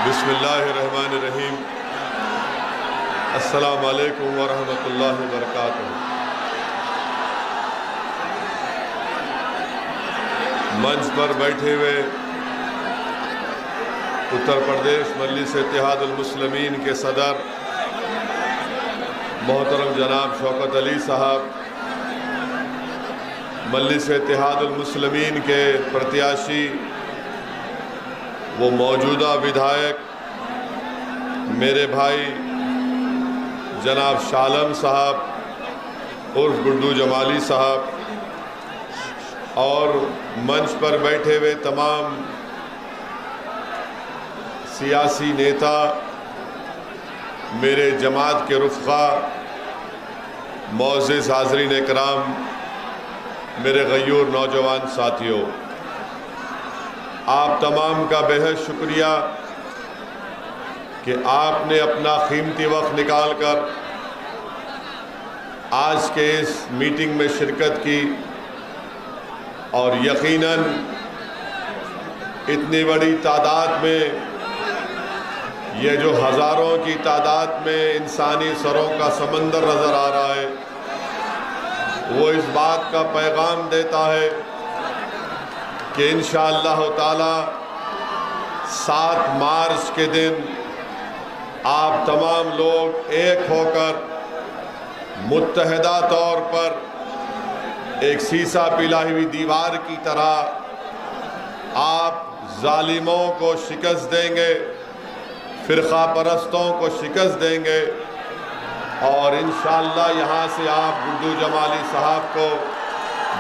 बिस्मिल्लाहिर्रहमानिर्रहीम। अस्सलामु अलैकुम वरहमतुल्लाहि वबरकातुहू। मंच पर बैठे हुए उत्तर प्रदेश मजलिस इत्तेहादुल मुस्लिमीन के सदर मोहतरम जनाब शौकत अली साहब, मजलिस इत्तेहादुल मुस्लिमीन के प्रत्याशी वो मौजूदा विधायक मेरे भाई जनाब शालम साहब उर्फ गुड्डू जमाली साहब, और मंच पर बैठे हुए तमाम सियासी नेता, मेरे जमात के रुफ़क़ा, मोअज़्ज़िज़ हाज़रीन इकराम, मेरे गयूर नौजवान साथियों, आप तमाम का बेहद शुक्रिया कि आपने अपना कीमती वक्त निकालकर आज के इस मीटिंग में शिरकत की। और यकीनन इतनी बड़ी तादाद में, ये जो हज़ारों की तादाद में इंसानी सरों का समंदर नज़र आ रहा है, वो इस बात का पैगाम देता है कि इंशाअल्लाह ताला 7 मार्च के दिन आप तमाम लोग एक होकर मुत्तहिदा तौर पर एक शीशा पिलाई हुई दीवार की तरह आप जालिमों को शिकस्त देंगे, फ़िरक़ा परस्तों को शिकस्त देंगे, और इंशाअल्लाह यहाँ से आप गुड्डू जमाली साहब को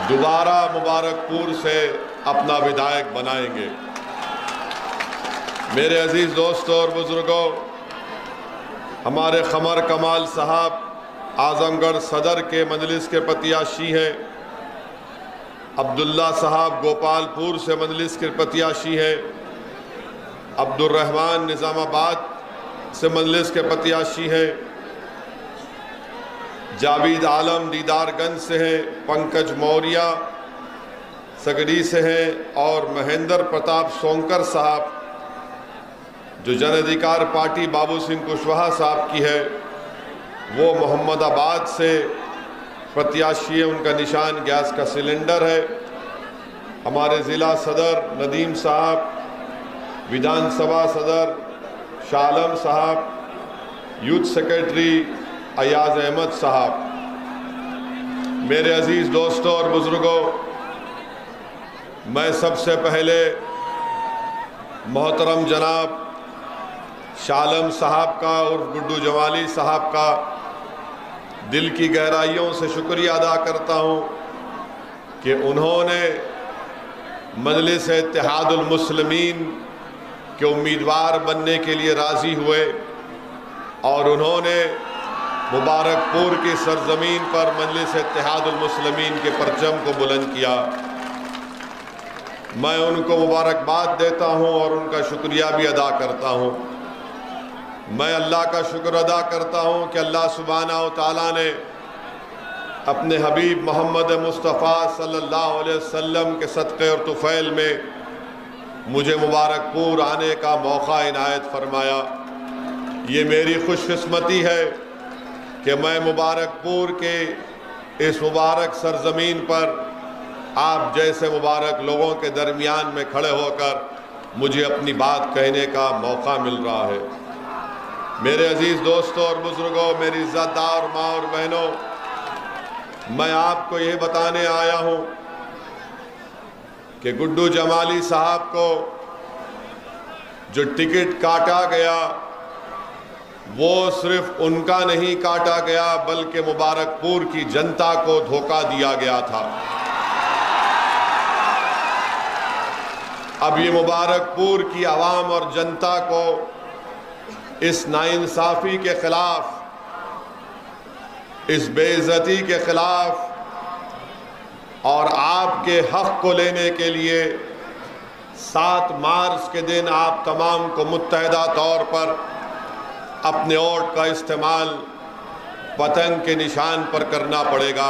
दोबारा मुबारकपुर से अपना विधायक बनाएंगे। मेरे अजीज़ दोस्तों और बुज़ुर्गों, हमारे क़मर कमाल साहब आज़मगढ़ सदर के मजलिस के प्रत्याशी हैं, अब्दुल्ला साहब गोपालपुर से मजलिस के प्रत्याशी हैं, अब्दुर्रहमान निज़ामाबाद से मजलिस के प्रत्याशी हैं, जावेद आलम दीदारगंज से हैं, पंकज मौर्य सगड़ी से हैं, और महेंद्र प्रताप सोंकर साहब जो जन अधिकार पार्टी बाबू सिंह कुशवाहा साहब की है, वो मोहम्मदाबाद से प्रत्याशी है, उनका निशान गैस का सिलेंडर है। हमारे ज़िला सदर नदीम साहब, विधानसभा सदर शालम साहब, यूथ सेक्रेटरी अयाज अहमद साहब। मेरे अजीज़ दोस्तों और बुज़ुर्गों, मैं सबसे पहले मोहतरम जनाब शालम साहब का और गुड्डू जमाली साहब का दिल की गहराइयों से शुक्रिया अदा करता हूँ कि उन्होंने मजलिस इत्तेहादुल मुस्लिमीन के उम्मीदवार बनने के लिए राज़ी हुए, और उन्होंने मुबारकपुर की सरजमीन पर मजलिस इत्तेहादुल मुस्लिमीन के परचम को बुलंद किया। मैं उनको मुबारकबाद देता हूँ और उनका शुक्रिया भी अदा करता हूँ। मैं अल्लाह का शुक्र अदा करता हूँ कि अल्लाह सुब्हानहू तआला ने अपने हबीब मोहम्मद मुस्तफ़ा सल्लल्लाहु अलैहि वसल्लम के सदक़े और तुफ़ैल में मुझे मुबारकपुर आने का मौका इनायत फरमाया। ये मेरी खुशकिस्मती है कि मैं मुबारकपुर के इस मुबारक सरजमीन पर आप जैसे मुबारक लोगों के दरमियान में खड़े होकर मुझे अपनी बात कहने का मौका मिल रहा है। मेरे अजीज़ दोस्तों और बुज़ुर्गों, मेरी इज़्ज़तदार माँ और बहनों, मैं आपको ये बताने आया हूँ कि गुड्डू जमाली साहब को जो टिकट काटा गया, वो सिर्फ उनका नहीं काटा गया, बल्कि मुबारकपुर की जनता को धोखा दिया गया था। अब ये मुबारकपुर की आवाम और जनता को इस नाइंसाफ़ी के ख़िलाफ़, इस बेइज्जती के ख़िलाफ़ और आपके हक़ को लेने के लिए 7 मार्च के दिन आप तमाम को मुत्तहिदा तौर पर अपने वोट का इस्तेमाल पतंग के निशान पर करना पड़ेगा।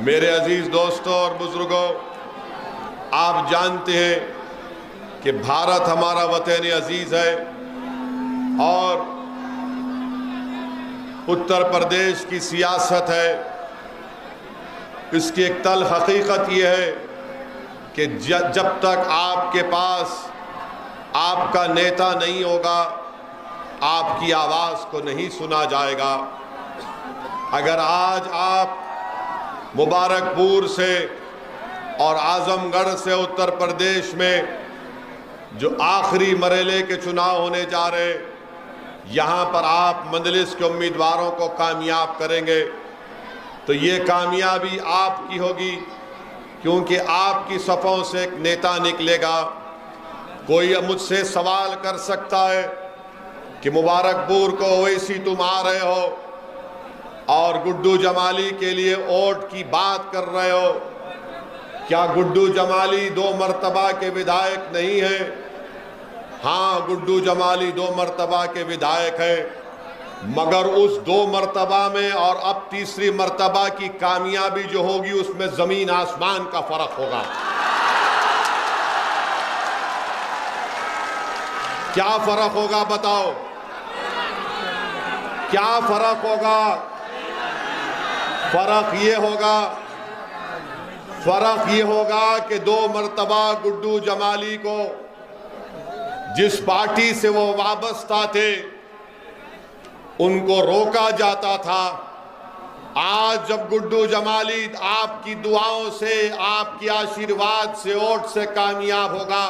मेरे अजीज़ दोस्तों और बुज़ुर्गों, आप जानते हैं कि भारत हमारा वतन अजीज है और उत्तर प्रदेश की सियासत है, इसकी एक तल हकीकत यह है कि जब तक आपके पास आपका नेता नहीं होगा, आपकी आवाज़ को नहीं सुना जाएगा। अगर आज आप मुबारकपुर से और आजमगढ़ से उत्तर प्रदेश में जो आखिरी मरहले के चुनाव होने जा रहे, यहाँ पर आप मजलिस के उम्मीदवारों को कामयाब करेंगे तो ये कामयाबी आपकी होगी, क्योंकि आपकी सफ़ों से एक नेता निकलेगा। कोई मुझसे सवाल कर सकता है कि मुबारकपुर को ओवैसी तुम आ रहे हो और गुड्डू जमाली के लिए वोट की बात कर रहे हो, क्या गुड्डू जमाली 2 मरतबा के विधायक नहीं है? हाँ, गुड्डू जमाली 2 मरतबा के विधायक है, मगर उस 2 मरतबा में और अब तीसरी मरतबा की कामयाबी जो होगी उसमें जमीन आसमान का फर्क होगा। क्या फर्क होगा बताओ? क्या फर्क होगा? फर्क ये होगा कि 2 मरतबा गुड्डू जमाली को जिस पार्टी से वो वाबस्ता थे उनको रोका जाता था। आज जब गुड्डू जमाली आपकी दुआओं से, आपकी आशीर्वाद से, वोट से कामयाब होगा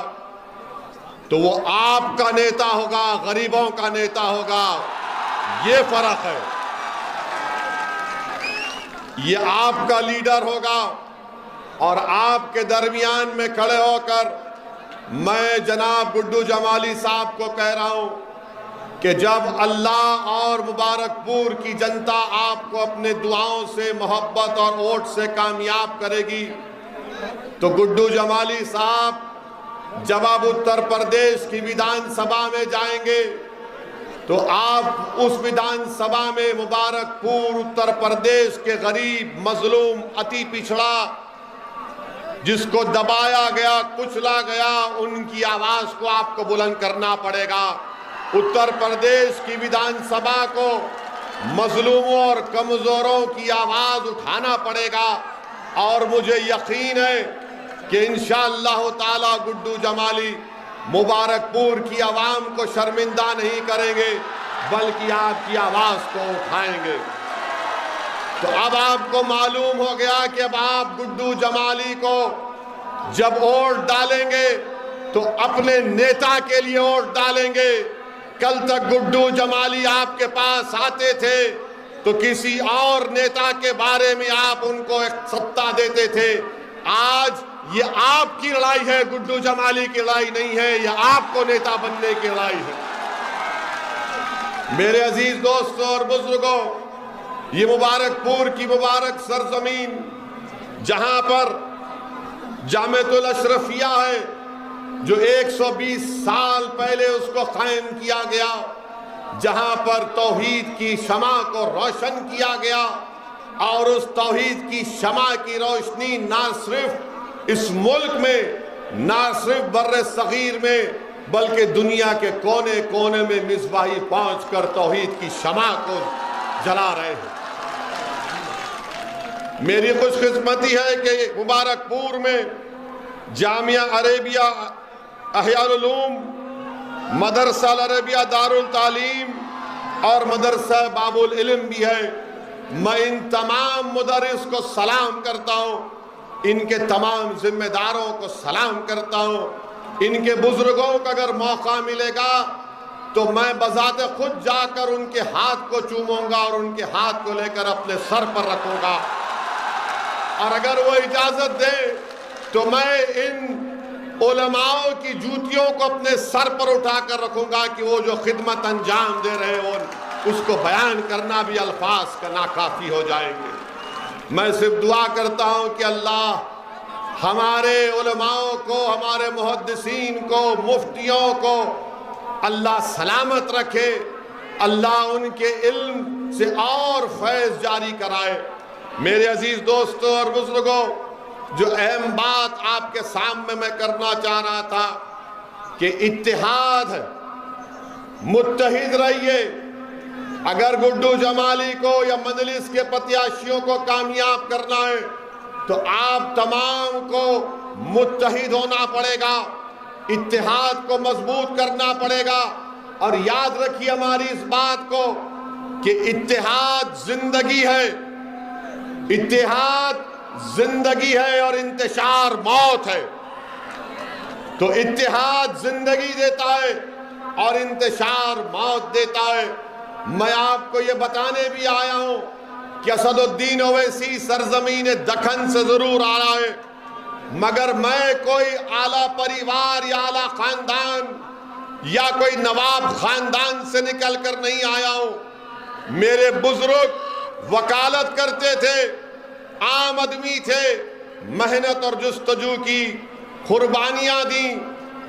तो वो आपका नेता होगा, गरीबों का नेता होगा। ये फर्क है। ये आपका लीडर होगा और आपके दरमियान में खड़े होकर मैं जनाब गुड्डू जमाली साहब को कह रहा हूं कि जब अल्लाह और मुबारकपुर की जनता आपको अपने दुआओं से, मोहब्बत और वोट से कामयाब करेगी तो गुड्डू जमाली साहब जब आप उत्तर प्रदेश की विधानसभा में जाएंगे तो आप उस विधानसभा में मुबारकपुर, उत्तर प्रदेश के गरीब, मजलूम, अति पिछड़ा, जिसको दबाया गया, कुचला गया, उनकी आवाज को आपको बुलंद करना पड़ेगा। उत्तर प्रदेश की विधानसभा को मजलूमों और कमजोरों की आवाज उठाना पड़ेगा और मुझे यकीन है कि इंशाअल्लाह ताला गुड्डू जमाली मुबारकपुर की आवाम को शर्मिंदा नहीं करेंगे बल्कि आपकी आवाज को उठाएंगे। तो अब आपको मालूम हो गया कि अब आप गुड्डू जमाली को जब वोट डालेंगे तो अपने नेता के लिए वोट डालेंगे। कल तक गुड्डू जमाली आपके पास आते थे तो किसी और नेता के बारे में आप उनको एक सत्ता देते थे। आज ये आपकी लड़ाई है, गुड्डू जमाली की लड़ाई नहीं है, ये आपको नेता बनने की लड़ाई है। मेरे अजीज दोस्तों और बुजुर्गों, ये मुबारकपुर की मुबारक सरजमीन जहां पर जामिअतुल अशरफिया है जो 120 साल पहले उसको कायम किया गया, जहां पर तौहीद की शमा को रोशन किया गया और उस तौहीद की शमा की रोशनी ना सिर्फ इस मुल्क में, ना सिर्फ बर्रे सगीर में, बल्कि दुनिया के कोने कोने में मिसबाही पहुंचकर तौहीद की शमा को जला रहे हैं। मेरी खुशकिस्मती है कि मुबारकपुर में जामिया अरेबिया अहयाल उलूम, मदरसा अरेबिया दारुल तालीम और मदरसा बाबुल इल्म भी है। मैं इन तमाम मुदर्रिस को सलाम करता हूँ, इनके तमाम जिम्मेदारों को सलाम करता हूँ। इनके बुजुर्गों को अगर मौका मिलेगा तो मैं बजाते खुद जाकर उनके हाथ को चूमूंगा और उनके हाथ को लेकर अपने सर पर रखूंगा, और अगर वो इजाजत दे तो मैं इन उलमाओं की जूतियों को अपने सर पर उठाकर रखूंगा कि वो जो खिदमत अंजाम दे रहे हो उसको बयान करना भी अल्फाज का नाकाफी हो जाएंगे। मैं सिर्फ दुआ करता हूं कि अल्लाह हमारे उलमाओं को, हमारे मुहद्दिसीन को, मुफ्तियों को अल्लाह सलामत रखे, अल्लाह उनके इल्म से और फैज़ जारी कराए। मेरे अजीज दोस्तों और बुजुर्गों, जो अहम बात आपके सामने मैं करना चाह रहा था कि इत्तेहाद है, मुत्तहिद रहिए। अगर गुड्डू जमाली को या मजलिस के प्रत्याशियों को कामयाब करना है तो आप तमाम को मुत्तहिद होना पड़ेगा, इत्तेहाद को मजबूत करना पड़ेगा। और याद रखिए हमारी इस बात को कि इत्तेहाद जिंदगी है, इत्तेहाद जिंदगी है और इंतशार मौत है। तो इत्तेहाद जिंदगी देता है और इंतशार मौत देता है। मैं आपको ये बताने भी आया हूं कि असदुद्दीन ओवैसी सरजमीन दखन से जरूर आ रहा है, मगर मैं कोई आला परिवार या आला खानदान या कोई नवाब खानदान से निकल कर नहीं आया हूं। मेरे बुजुर्ग वकालत करते थे, आम आदमी थे, मेहनत और जुस्तजू की, कुर्बानियां दी,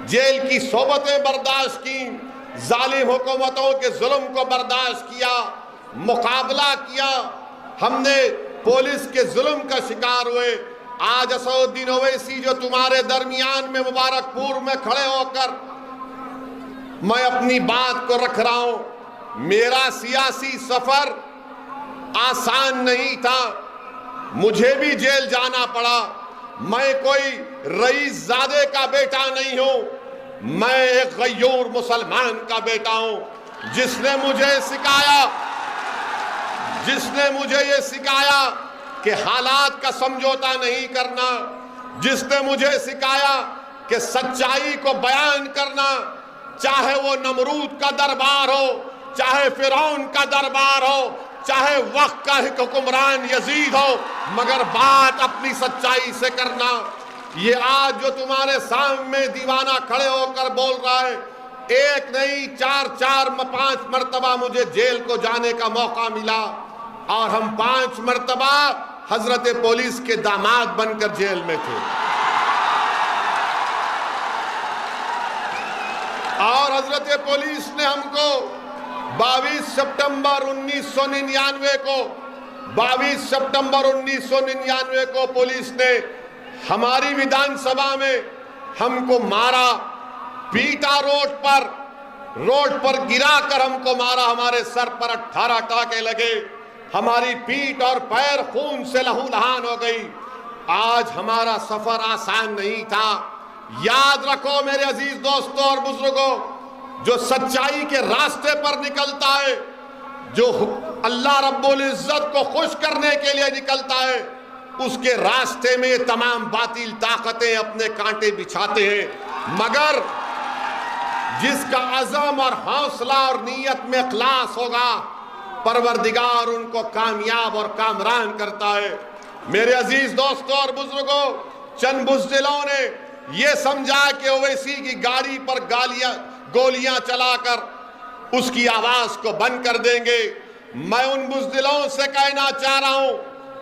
जेल की सोबतें बर्दाश्त की, जालिम हुकूमतों के जुल्म को बर्दाश्त किया, मुकाबला किया। हमने पुलिस के जुल्म का शिकार हुए। आज असदुद्दीन ओवैसी जो तुम्हारे दरमियान में मुबारकपुर में खड़े होकर मैं अपनी बात को रख रहा हूं, मेरा सियासी सफर आसान नहीं था, मुझे भी जेल जाना पड़ा। मैं कोई रईस ज़ादे का बेटा नहीं हूं, मैं एक गय्यूर मुसलमान का बेटा हूं जिसने मुझे ये सिखाया कि हालात का समझौता नहीं करना, जिसने मुझे सिखाया कि सच्चाई को बयान करना, चाहे वो नमरूद का दरबार हो, चाहे फिरौन का दरबार हो, चाहे वक्त का हुक्मरान यजीद हो, मगर बात अपनी सच्चाई से करना। ये आज जो तुम्हारे सामने दीवाना खड़े होकर बोल रहा है, एक नहीं 4-5 मर्तबा मुझे जेल को जाने का मौका मिला और हम 5 मर्तबा हजरत पुलिस के दामाद बनकर जेल में थे। और हजरत पुलिस ने हमको 22 सितंबर 1999 को पुलिस ने हमारी विधानसभा में हमको मारा, पीटा, रोड पर गिराकर हमको मारा, हमारे सर पर 18 टाके लगे, हमारी पीठ और पैर खून से लहूलुहान हो गई। आज हमारा सफर आसान नहीं था। याद रखो मेरे अजीज दोस्तों और बुजुर्गों, जो सच्चाई के रास्ते पर निकलता है, जो अल्लाह रब्बुल इज्जत को खुश करने के लिए निकलता है, उसके रास्ते में ये तमाम बातिल ताकतें अपने कांटे बिछाते हैं। मगर जिसका अज़म और हौसला और नीयत में इखलास होगा, परवरदिगार उनको कामयाब और कामरान करता है। मेरे अजीज दोस्तों और बुजुर्गों, चंद बुज़दिलों ने यह समझा कि ओवैसी की गाड़ी पर गोलियां चलाकर उसकी आवाज को बंद कर देंगे। मैं उन बुज़दिलों से कहना चाह रहा हूं,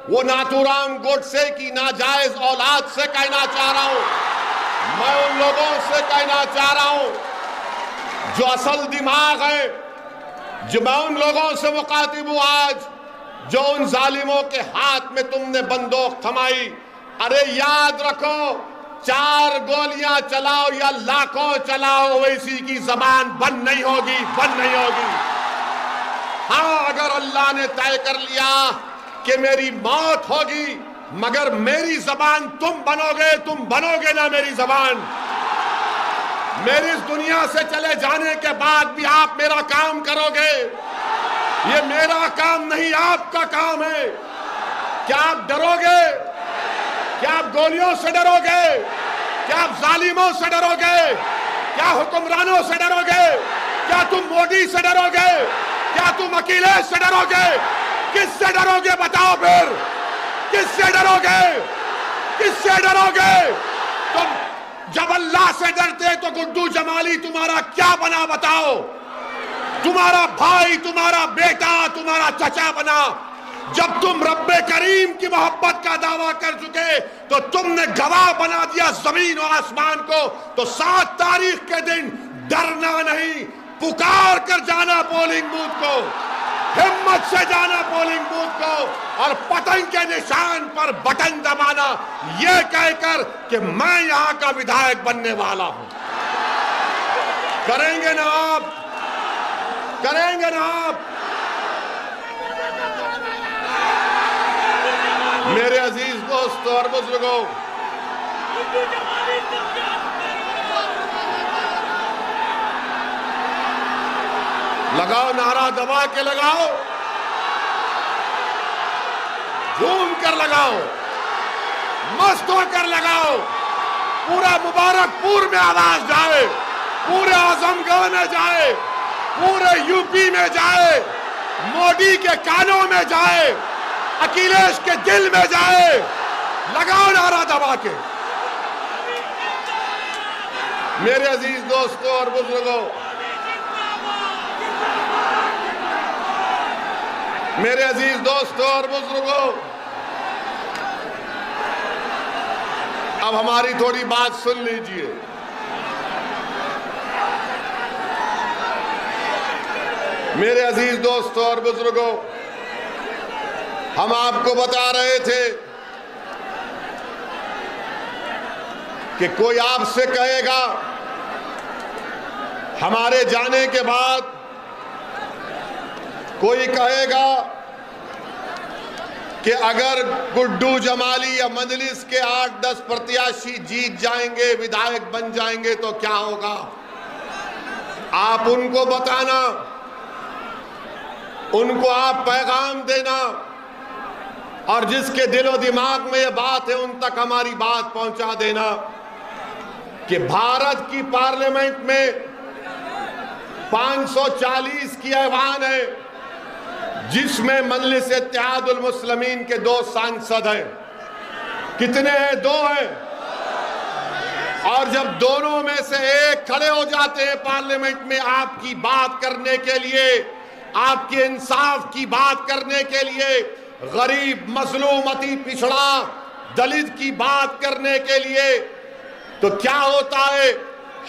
वो नाथूराम गोडसे की नाजायज औलाद से कहना चाह रहा हूं, मैं उन लोगों से कहना चाह रहा हूं जो असल दिमाग है, जो मैं उन लोगों से मुखातिब हूं आज, जो उन जालिमों के हाथ में तुमने बंदूक थमाई। अरे याद रखो, 4 गोलियां चलाओ या लाखों चलाओ, ओवैसी की जबान बंद नहीं होगी, बंद नहीं होगी। हाँ, अगर अल्लाह ने तय कर लिया कि मेरी मौत होगी, मगर मेरी जबान तुम बनोगे ना मेरी जबान। मेरी इस दुनिया से चले जाने के बाद भी आप मेरा काम करोगे। ये मेरा काम नहीं, आपका काम है। क्या आप डरोगे? क्या आप गोलियों से डरोगे? क्या आप जालिमों से डरोगे? क्या हुक्मरानों से डरोगे? क्या तुम मोदी से डरोगे? क्या तुम अखिलेश से डरोगे? किससे डरोगे बताओ फिर? किससे डरोगे? किससे डरोगे? तुम जब अल्लाह से डरते तो गुड्डू जमाली तुम्हारा क्या बना बताओ? तुम्हारा भाई, तुम्हारा बेटा, तुम्हारा चचा बना। जब तुम रब्बे करीम की मोहब्बत का दावा कर चुके तो तुमने गवाह बना दिया जमीन और आसमान को। तो 7 तारीख के दिन डरना नहीं, पुकार कर जाना पोलिंग बूथ को, हिम्मत से जाना पोलिंग बूथ को और पतंग के निशान पर बटन दबाना, यह कहकर कि मैं यहां का विधायक बनने वाला हूं। करेंगे ना आप? करेंगे ना आप? मेरे अजीज दोस्तों और बुजुर्गों, लगाओ नारा, दबा के लगाओ, झूम कर लगाओ, मस्त होकर लगाओ। पूरा मुबारकपुर में आवाज जाए, पूरे आजमगढ़ में जाए, पूरे यूपी में जाए, मोदी के कानों में जाए, अखिलेश के दिल में जाए। लगाओ नारा दबा के। मेरे अजीज दोस्तों और बुजुर्गों, मेरे अजीज दोस्तों और बुजुर्गों, अब हमारी थोड़ी बात सुन लीजिए। मेरे अजीज दोस्तों और बुजुर्गों, हम आपको बता रहे थे कि कोई आपसे कहेगा हमारे जाने के बाद, कोई कहेगा कि अगर गुड्डू जमाली या मजलिस के 8-10 प्रत्याशी जीत जाएंगे, विधायक बन जाएंगे तो क्या होगा? आप उनको बताना, उनको आप पैगाम देना, और जिसके दिलो दिमाग में ये बात है उन तक हमारी बात पहुंचा देना कि भारत की पार्लियामेंट में 540 की ऐवान है, जिसमें मजलिस इत्तेहादुल मुस्लिमीन के 2 सांसद हैं। कितने हैं? 2 हैं। और जब दोनों में से एक खड़े हो जाते हैं पार्लियामेंट में आपकी बात करने के लिए, आपके इंसाफ की बात करने के लिए, गरीब, मजलूम, अति पिछड़ा, दलित की बात करने के लिए, तो क्या होता है?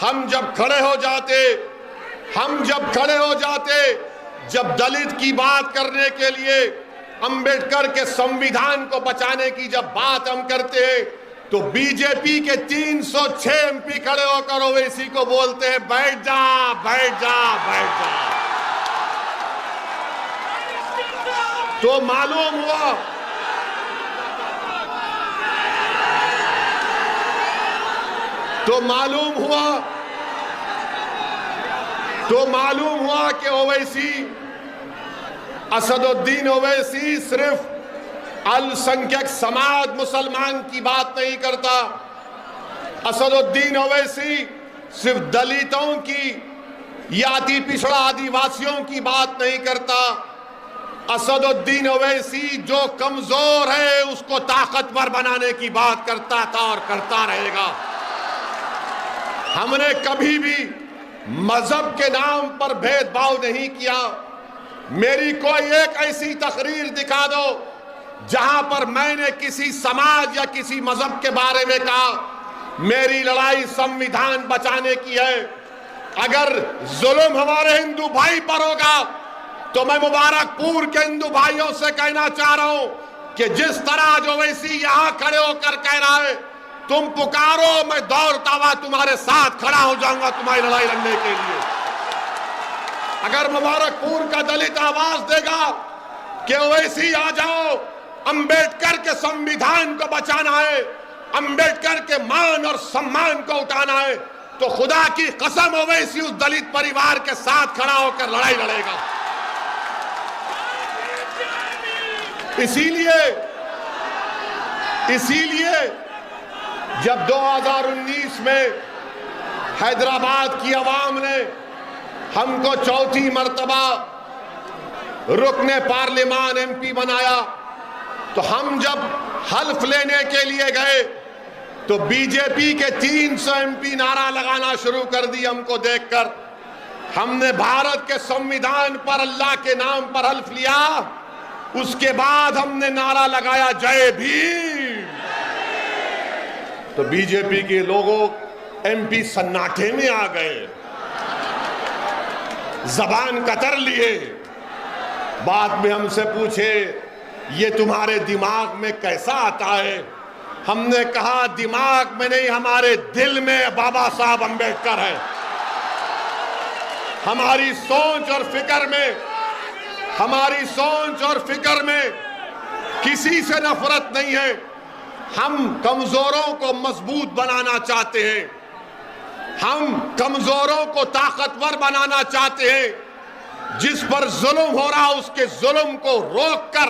हम जब खड़े हो जाते, जब दलित की बात करने के लिए, अंबेडकर के संविधान को बचाने की जब बात हम करते हैं, तो बीजेपी के 306 एमपी खड़े होकर ओवैसी को बोलते हैं बैठ जा, बैठ जा, बैठ जा। तो मालूम हुआ कि ओवैसी, असदुद्दीन ओवैसी सिर्फ अल्पसंख्यक समाज मुसलमान की बात नहीं करता। असदुद्दीन ओवैसी सिर्फ दलितों की या अति पिछड़ा आदिवासियों की बात नहीं करता। असदुद्दीन ओवैसी जो कमजोर है उसको ताकतवर बनाने की बात करता था और करता रहेगा। हमने कभी भी मजहब के नाम पर भेदभाव नहीं किया। मेरी कोई एक ऐसी तकरीर दिखा दो जहां पर मैंने किसी समाज या किसी मजहब के बारे में कहा मेरी लड़ाई संविधान बचाने की है। अगर जुल्म हमारे हिंदू भाई पर होगा तो मैं मुबारकपुर के हिंदू भाइयों से कहना चाह रहा हूं कि जिस तरह जो वैसी यहां खड़े होकर कह रहा है तुम पुकारो, मैं दौड़ता हुआ तुम्हारे साथ खड़ा हो जाऊंगा तुम्हारी लड़ाई लड़ने के लिए। अगर मुबारकपुर का दलित आवाज देगा कि ओवैसी आ जाओ, अंबेडकर के संविधान को बचाना है, अंबेडकर के मान और सम्मान को उठाना है, तो खुदा की कसम ओवैसी उस दलित परिवार के साथ खड़ा होकर लड़ाई लड़ेगा। इसीलिए जब 2019 में हैदराबाद की आवाम ने हमको चौथी मर्तबा रुकने पार्लियामान एमपी बनाया, तो हम जब हल्फ लेने के लिए गए तो बीजेपी के 300 एमपी नारा लगाना शुरू कर दी। हमको देखकर हमने भारत के संविधान पर अल्लाह के नाम पर हल्फ लिया। उसके बाद हमने नारा लगाया जय भीम। तो बीजेपी के लोगों एमपी सन्नाटे में आ गए, जबान कतर लिए। बाद में हमसे पूछे ये तुम्हारे दिमाग में कैसा आता है? हमने कहा दिमाग में नहीं, हमारे दिल में बाबा साहब अंबेडकर है। हमारी सोच और फिक्र में किसी से नफरत नहीं है। हम कमजोरों को मजबूत बनाना चाहते हैं, हम कमजोरों को ताकतवर बनाना चाहते हैं। जिस पर जुल्म हो रहा उसके जुल्म को रोककर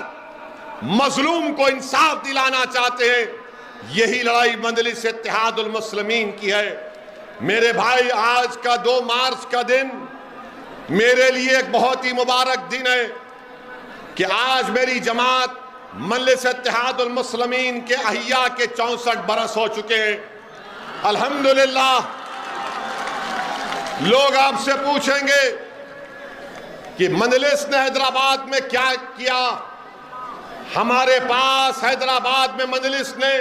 मजलूम को इंसाफ दिलाना चाहते हैं। यही लड़ाई मजलिस इत्तेहादुल मुस्लिमीन की है। मेरे भाई, आज का 2 मार्च का दिन मेरे लिए एक बहुत ही मुबारक दिन है कि आज मेरी जमात मजलिस इत्तेहादुल मुस्लिमीन के अहिया के 64 बरस हो चुके हैं। अल्हम्दुलिल्लाह। लोग आपसे पूछेंगे कि मजलिस ने हैदराबाद में क्या किया। हमारे पास हैदराबाद में मजलिस ने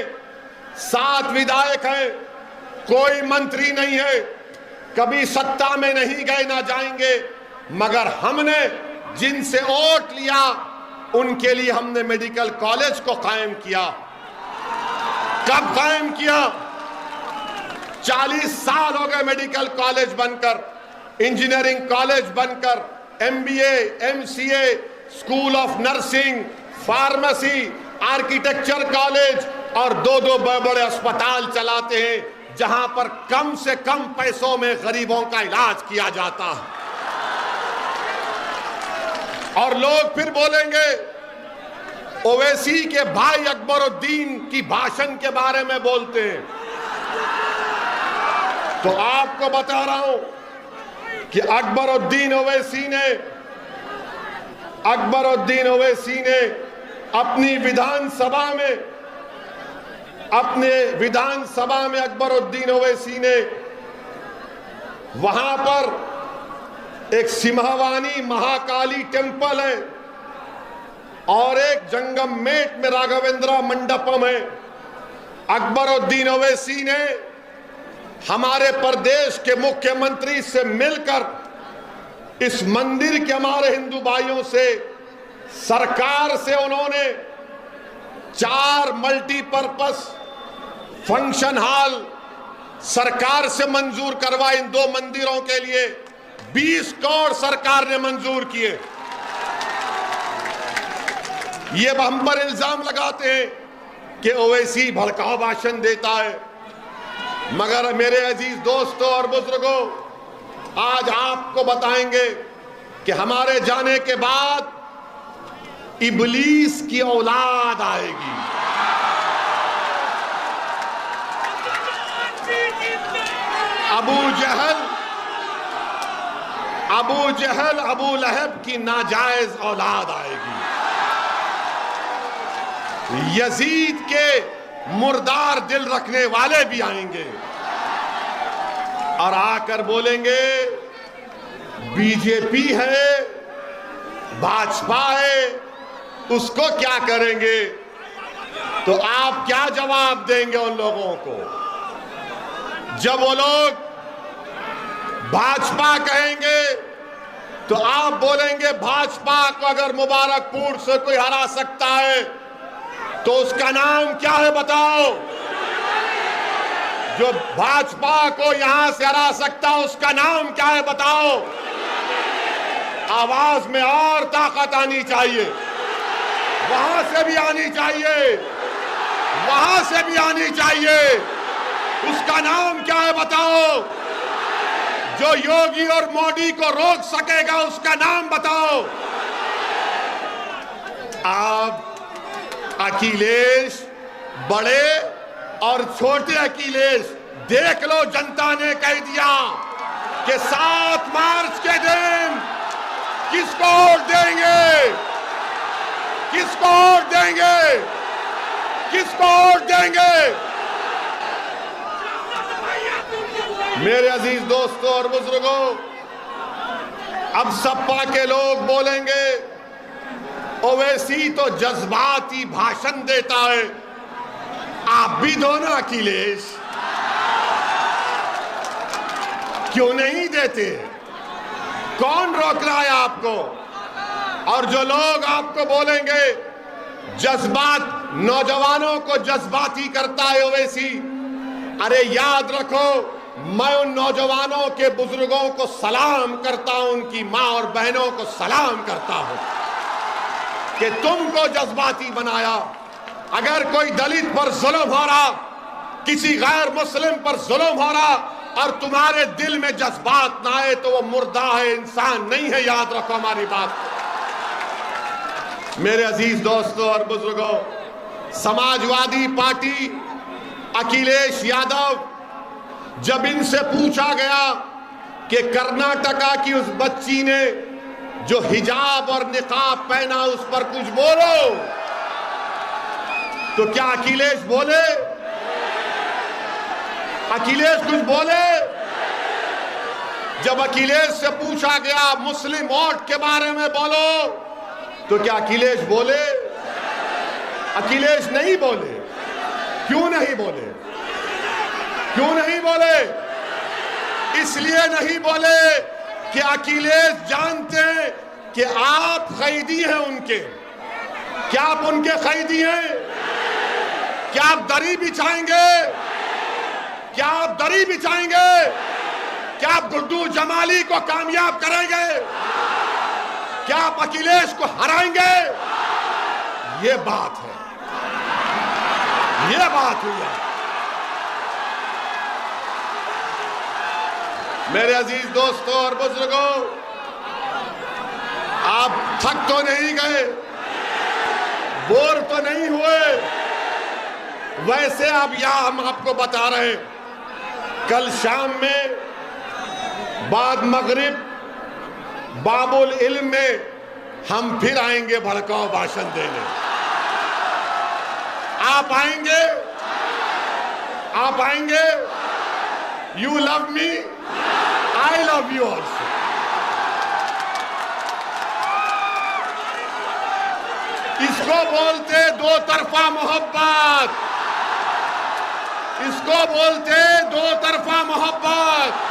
7 विधायक हैं, कोई मंत्री नहीं है, कभी सत्ता में नहीं गए ना जाएंगे, मगर हमने जिनसे वोट लिया उनके लिए हमने मेडिकल कॉलेज को कायम किया। कब कायम किया? 40 साल हो गए मेडिकल कॉलेज बनकर, इंजीनियरिंग कॉलेज बनकर, MBA, MCA, school of nursing, pharmacy, architecture college और 2-2 बड़े अस्पताल चलाते हैं जहां पर कम से कम पैसों में गरीबों का इलाज किया जाता है। और लोग फिर बोलेंगे ओवैसी के भाई अकबरुद्दीन की भाषण के बारे में बोलते हैं। तो आपको बता रहा हूं कि अकबरुद्दीन ओवैसी ने अपनी विधानसभा में अकबरुद्दीन ओवैसी ने वहां पर एक सिम्हावानी महाकाली टेम्पल है और एक जंगममेट में राघवेंद्र मंडपम है। अकबरुद्दीन ओवैसी ने हमारे प्रदेश के मुख्यमंत्री से मिलकर इस मंदिर के हमारे हिंदू भाइयों से, सरकार से उन्होंने 4 मल्टीपर्पस फंक्शन हॉल सरकार से मंजूर करवा। इन 2 मंदिरों के लिए 20 करोड़ सरकार ने मंजूर किए। ये हम पर इल्जाम लगाते हैं कि ओवैसी भड़काऊ भाषण देता है, मगर मेरे अजीज दोस्तों और बुजुर्गों, आज आपको बताएंगे कि हमारे जाने के बाद इब्लीस की औलाद आएगी। अबू जहल अबू लहब की नाजायज औलाद आएगी। यजीद के मुर्दार दिल रखने वाले भी आएंगे और आकर बोलेंगे बीजेपी है, भाजपा है, उसको क्या करेंगे। तो आप क्या जवाब देंगे उन लोगों को जब वो लोग भाजपा कहेंगे? तो आप बोलेंगे भाजपा को अगर मुबारकपुर से कोई हरा सकता है तो उसका नाम क्या है बताओ। जो भाजपा को यहां से हरा सकता है उसका नाम क्या है बताओ। आवाज में और ताकत आनी चाहिए, वहां से भी आनी चाहिए, वहां से भी आनी चाहिए। उसका नाम क्या है बताओ। जो योगी और मोदी को रोक सकेगा उसका नाम बताओ। आप अखिलेश, बड़े और छोटे अखिलेश, देख लो, जनता ने कह दिया कि 7 मार्च के दिन किसको वोट देंगे, किसको वोट देंगे, किसको वोट देंगे। मेरे अजीज दोस्तों और बुजुर्गों, अब सपा के लोग बोलेंगे ओवैसी तो जज्बाती भाषण देता है, आप भी दो ना अखिलेश, क्यों नहीं देते? कौन रोक रहा है आपको? और जो लोग आपको बोलेंगे जज्बात, नौजवानों को जज्बाती करता है ओवैसी, अरे याद रखो मैं उन नौजवानों के बुजुर्गों को सलाम करता हूं, उनकी मां और बहनों को सलाम करता हूं कि तुमको जज्बाती बनाया। अगर कोई दलित पर जुल्म हो रहा, किसी गैर मुस्लिम पर जुल्म हो रहा और तुम्हारे दिल में जज्बात ना आए तो वो मुर्दा है, इंसान नहीं है। याद रखो हमारी बात। मेरे अजीज दोस्तों और बुजुर्गों, समाजवादी पार्टी अखिलेश यादव, जब इनसे पूछा गया कि कर्नाटका की उस बच्ची ने जो हिजाब और निकाब पहना उस पर कुछ बोलो, तो क्या अखिलेश बोले? अखिलेश कुछ बोले? जब अखिलेश से पूछा गया मुस्लिम वोट के बारे में बोलो, तो क्या अखिलेश बोले? अखिलेश नहीं बोले। क्यों नहीं बोले? क्यों नहीं बोले? इसलिए नहीं बोले कि अखिलेश जानते हैं कि आप कैदी हैं उनके। क्या आप उनके कैदी हैं? क्या आप दरी बिछाएंगे? क्या आप दरी बिछाएंगे? क्या आप गुड्डू जमाली को कामयाब करेंगे? क्या आप अखिलेश को हराएंगे? ये बात है, ये बात हुई है। मेरे अजीज दोस्तों और बुजुर्गों, आप थक तो नहीं गए, बोर तो नहीं हुए? वैसे अब यह हम आपको बता रहे हैं, कल शाम में बाद मगरिब बाबुल इल्म में हम फिर आएंगे भड़काऊ भाषण देने। आप आएंगे? आप आएंगे? You love me, I love you also. इसको बोलते दो तरफा मोहब्बत, इसको बोलते दो तरफा मोहब्बत।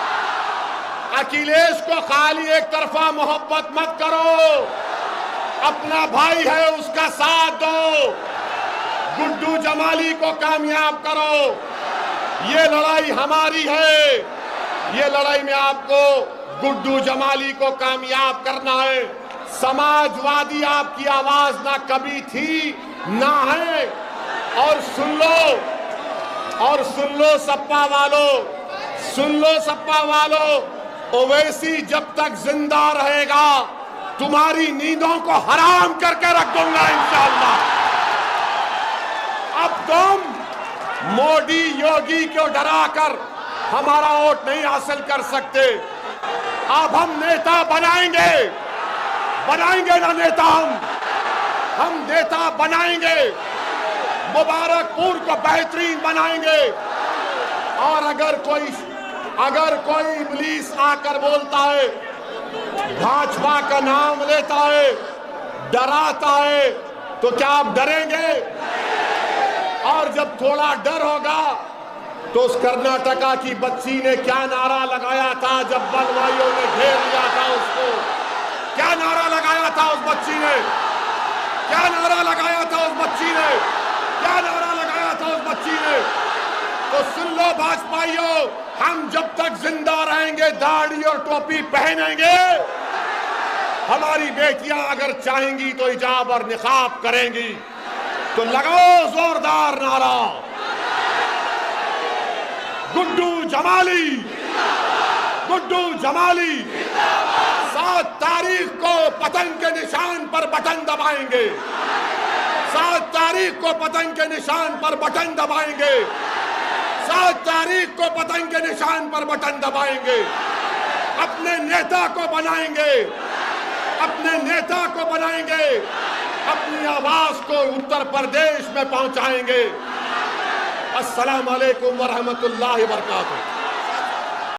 अखिलेश को खाली एक तरफा मोहब्बत मत करो, अपना भाई है उसका साथ दो, गुड्डू जमाली को कामयाब करो। ये लड़ाई हमारी है, ये लड़ाई में आपको गुड्डू जमाली को कामयाब करना है। समाजवादी आपकी आवाज ना कभी थी ना है। और सुन लो सपा वालों, सुन लो सपा वालों, ओवैसी जब तक जिंदा रहेगा तुम्हारी नींदों को हराम करके रख दूंगा इंशाअल्लाह। अब तुम मोदी योगी को डराकर हमारा वोट नहीं हासिल कर सकते। अब हम नेता बनाएंगे, बनाएंगे ना नेता, हम नेता बनाएंगे, मुबारकपुर को बेहतरीन बनाएंगे। और अगर कोई इब्लीस आकर बोलता है, भाजपा का नाम लेता है, डराता है, तो क्या आप डरेंगे? और जब थोड़ा डर होगा तो उस कर्नाटका की बच्ची ने क्या नारा लगाया था जब बलवाइयों ने घेर लिया था उसको? क्या नारा लगाया था उस बच्ची ने? क्या नारा लगाया था उस बच्ची ने? क्या नारा लगाया था उस बच्ची ने? तो सुन लो भाजपाइयों, हम जब तक जिंदा रहेंगे दाढ़ी और टोपी पहनेंगे। हमारी बेटियां अगर चाहेंगी तो हिजाब और निकाब करेंगी। तो लगाओ जोरदार नारा, गुड्डू जमाली, गुड्डू जमाली। 7 तारीख को पतंग के निशान पर बटन दबाएंगे, 7 तारीख को पतंग के निशान पर बटन दबाएंगे, 7 तारीख को पतंग के निशान पर बटन दबाएंगे। अपने नेता को बनाएंगे, अपने नेता को बनाएंगे, अपनी आवाज को उत्तर प्रदेश में पहुंचाएंगे। अस्सलाम वालेकुम व रहमतुल्लाहि व बरकातुहू।